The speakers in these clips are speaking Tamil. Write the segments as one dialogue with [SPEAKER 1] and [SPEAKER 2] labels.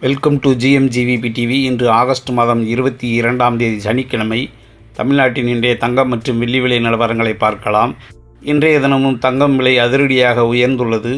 [SPEAKER 1] Welcome to GMGVP TV. இன்று ஆகஸ்ட் மாதம் 22ஆம் தேதி சனிக்கிழமை. தமிழ்நாட்டின் இன்றைய தங்கம் மற்றும் வெள்ளி விலை நிலவரங்களை பார்க்கலாம். இன்றைய தினமும் தங்கம் விலை அதிரடியாக உயர்ந்துள்ளது.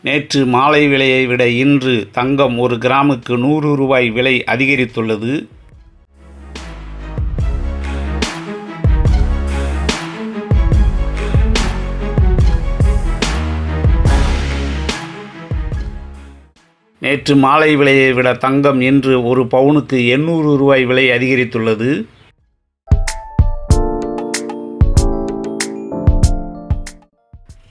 [SPEAKER 1] நேற்று மாலை விலையை விட இன்று தங்கம் ஒரு கிராமுக்கு 100 ரூபாய் விலை அதிகரித்துள்ளது. நேற்று மாலை விலையை விட தங்கம் இன்று ஒரு பவுனுக்கு 800 ரூபாய் விலை அதிகரித்துள்ளது.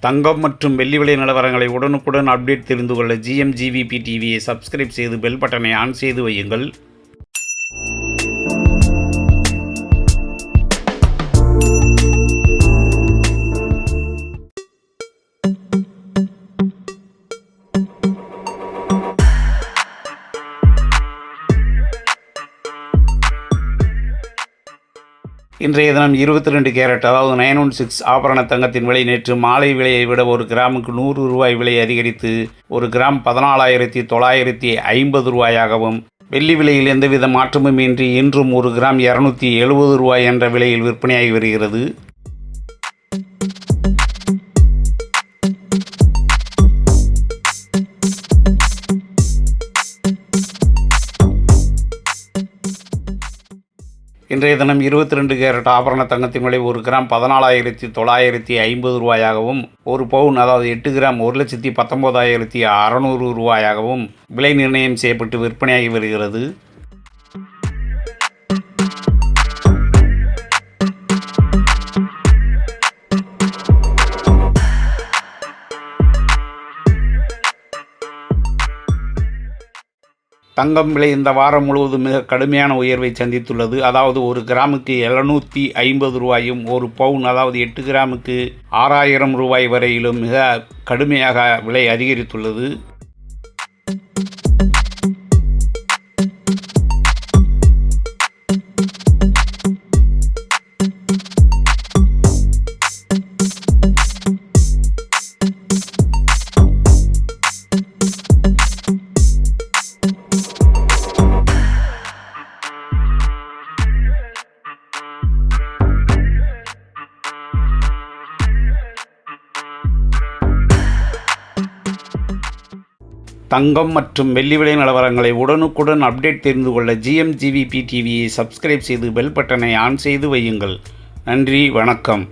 [SPEAKER 1] தங்கம் மற்றும் வெள்ளி விலை நிலவரங்களை உடனுக்குடன் அப்டேட் தெரிந்து கொள்ள GMGVP டிவியை சப்ஸ்கிரைப் செய்து பெல் பட்டனை ஆன் செய்து வையுங்கள். இன்றைய தினம் 22 கேரட் அதாவது 916 ஆபரண தங்கத்தின் விலை நேற்று மாலை விலையை விட ஒரு கிராமுக்கு 100 ரூபாய் விலை அதிகரித்து ஒரு கிராம் 14,950 ரூபாயாகவும், வெள்ளி விலையில் எந்தவித மாற்றமும் இன்றி இன்றும் ஒரு கிராம் 270 ரூபாய் என்ற விலையில் விற்பனையாகி வருகிறது. இன்றைய தினம் 22 கேரட் ஆபரண தங்கத்தின் விலை ஒரு கிராம் 14,950 ரூபாயாகவும், ஒரு பவுன் அதாவது 8 கிராம் 1,19,600 ரூபாயாகவும் விலை நிர்ணயம் செய்யப்பட்டு விற்பனையாகி வருகிறது. தங்கம் விலை இந்த வாரம் முழுவதும் மிக கடுமையான உயர்வை சந்தித்துள்ளது. அதாவது ஒரு கிராமுக்கு 750 ரூபாயும், ஒரு பவுன் அதாவது 8 கிராமுக்கு 6,000 ரூபாய் வரையிலும் மிக கடுமையாக விலை அதிகரித்துள்ளது. தங்கம் மற்றும் வெள்ளி விலை நிலவரங்களை உடனுக்குடன் அப்டேட் தெரிந்து கொள்ள GMGVP டிவியை சப்ஸ்கிரைப் செய்து பெல் பட்டனை ஆன் செய்து வையுங்கள். நன்றி, வணக்கம்.